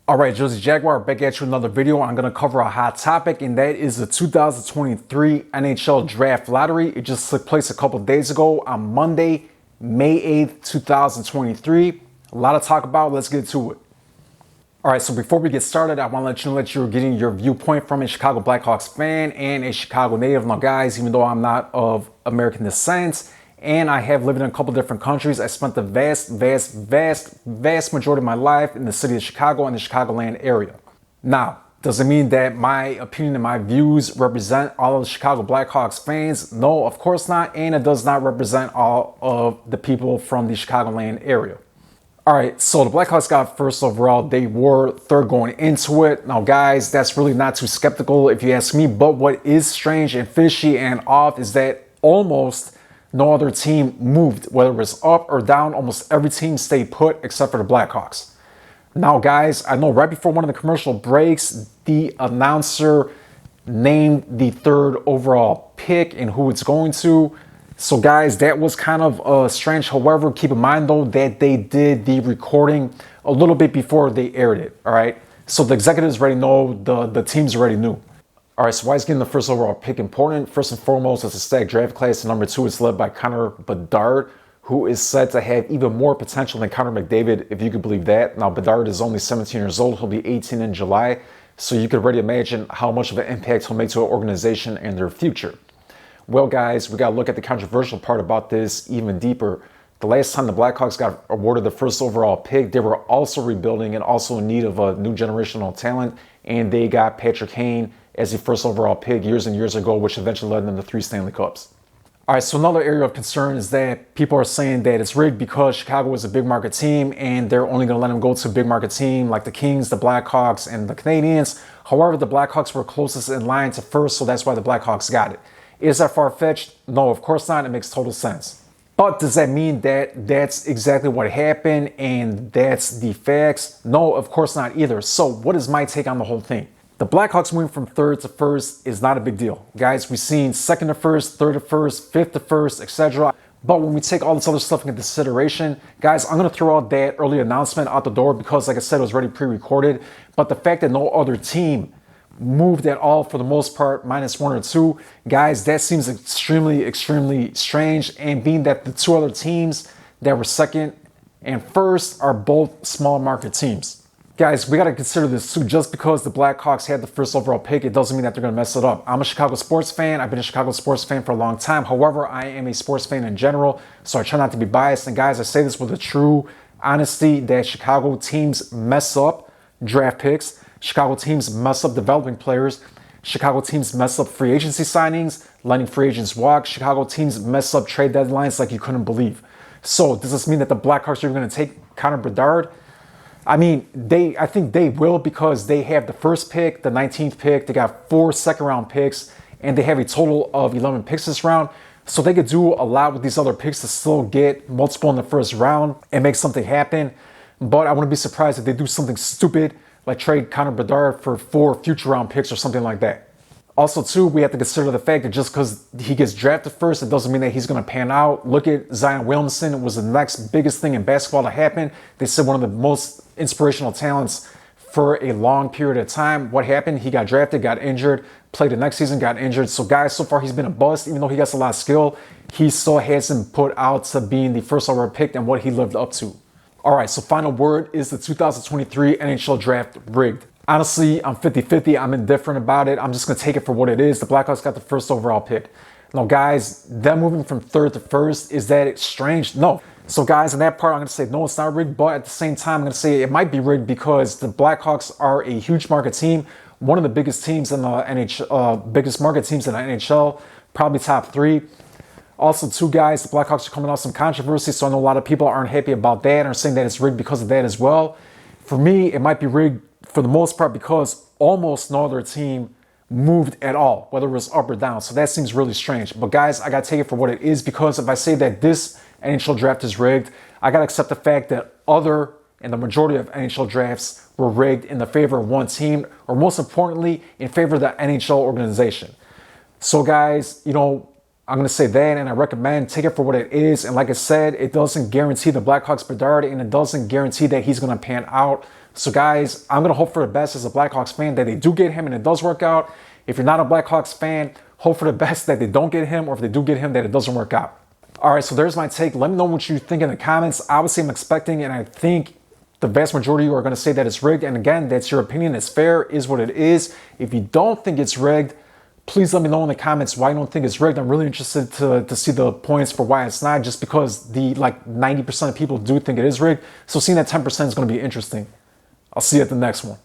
Alright, Jersey Jaguar, back at you with another video. I'm going to cover a hot topic, and that is the 2023 NHL Draft Lottery. It just took place a couple days ago on Monday, May 8th, 2023. A lot of talk about, let's get to it. Alright, so before we get started, I want to let you know that you're getting your viewpoint from a Chicago Blackhawks fan and a Chicago native. Now guys, even though I'm not of American descent, and I have lived in a couple different countries, I spent the vast majority of my life in the city of Chicago and the Chicagoland area. Now, does it mean that my opinion and my views represent all of the Chicago Blackhawks fans? No, of course not, and it does not represent all of the people from the Chicagoland area. Alright, so the Blackhawks got first overall. They were third going into it. Now guys, that's really not too skeptical if you ask me, but what is strange and fishy and off is that almost no other team moved, whether it was up or down. Almost every team stayed put except for the Blackhawks. Now guys, I know right before one of the commercial breaks, the announcer named the third overall pick and who it's going to. So guys, that was kind of strange. However, keep in mind though that they did the recording a little bit before they aired it, all right? So the executives already know, the teams already knew. All right, so why is getting the first overall pick important? First and foremost, it's a stacked draft class. And number two, it's led by Bedard, who is said to have even more potential than Connor McDavid, if you could believe that. Now, Bedard is only 17 years old. He'll be 18 in July. So you could already imagine how much of an impact he'll make to an organization and their future. Well, guys, we got to look at the controversial part about this even deeper. The last time the Blackhawks got awarded the first overall pick, they were also rebuilding and also in need of a new generational talent. And they got Patrick Kane as the first overall pick years and years ago, which eventually led them to 3 Stanley Cups. All right, so another area of concern is that people are saying that it's rigged because Chicago is a big market team and they're only going to let them go to a big market team like the Kings, the Blackhawks, and the Canadiens. However, the Blackhawks were closest in line to first, so that's why the Blackhawks got it. Is that far-fetched? No, of course not. It makes total sense. But does that mean that that's exactly what happened and that's the facts? No, of course not either. So what is my take on the whole thing? The Blackhawks moving from third to first is not a big deal. Guys, we've seen second to first, third to first, fifth to first, etc. But when we take all this other stuff into consideration, guys, I'm going to throw out that early announcement out the door because, like I said, it was already pre-recorded. But the fact that no other team moved at all for the most part, minus 1 or 2, guys, that seems extremely strange. And being that the 2 other teams that were second and first are both small market teams. Guys, we got to consider this too. Just because the Blackhawks had the first overall pick, it doesn't mean that they're going to mess it up. I'm a Chicago sports fan. I've been a Chicago sports fan for a long time. However, I am a sports fan in general, so I try not to be biased. And guys, I say this with a true honesty that Chicago teams mess up draft picks. Chicago teams mess up developing players. Chicago teams mess up free agency signings, letting free agents walk. Chicago teams mess up trade deadlines like you couldn't believe. So does this mean that the Blackhawks are going to take Connor Bedard? I mean, I think they will because they have the first pick, the 19th pick. They got 4 second-round picks, and they have a total of 11 picks this round. So they could do a lot with these other picks to still get multiple in the first round and make something happen. But I wouldn't be surprised if they do something stupid like trade Connor Bedard for 4 future-round picks or something like that. Also, too, we have to consider the fact that just because he gets drafted first, it doesn't mean that he's going to pan out. Look at Zion Williamson. It was the next biggest thing in basketball to happen. They said one of the most inspirational talents for a long period of time. What happened? He got drafted, got injured, played the next season, got injured. So, guys, so far he's been a bust. Even though he has a lot of skill, he still hasn't put out to being the first overall pick and what he lived up to. All right, so final word is the 2023 NHL Draft rigged. Honestly, I'm 50-50. I'm indifferent about it. I'm just going to take it for what it is. The Blackhawks got the first overall pick. Now, guys, them moving from third to first, is that strange? No. So, guys, in that part, I'm going to say, no, it's not rigged. But at the same time, I'm going to say it might be rigged because the Blackhawks are a huge market team. One of the biggest teams in the NHL, biggest market teams in the NHL, probably top 3. Also, too, guys, the Blackhawks are coming off some controversy. So I know a lot of people aren't happy about that and are saying that it's rigged because of that as well. For me, it might be rigged for the most part because almost no other team moved at all, whether it was up or down. So that seems really strange. But guys, I got to take it for what it is because if I say that this NHL draft is rigged, I got to accept the fact that other and the majority of NHL drafts were rigged in the favor of one team, or most importantly, in favor of the NHL organization. So guys, you know, I'm going to say that, and I recommend take it for what it is. And like I said, it doesn't guarantee the Blackhawks Bedard, and it doesn't guarantee that he's going to pan out. So guys, I'm going to hope for the best as a Blackhawks fan that they do get him and it does work out. If you're not a Blackhawks fan, hope for the best that they don't get him, or if they do get him, that it doesn't work out. All right, so there's my take. Let me know what you think in the comments. Obviously, I'm expecting, and I think the vast majority of you are going to say that it's rigged. And again, that's your opinion. It's fair, is what it is. If you don't think it's rigged, please let me know in the comments why you don't think it's rigged. I'm really interested to see the points for why it's not, just because the 90% of people do think it is rigged. So seeing that 10% is going to be interesting. I'll see you at the next one.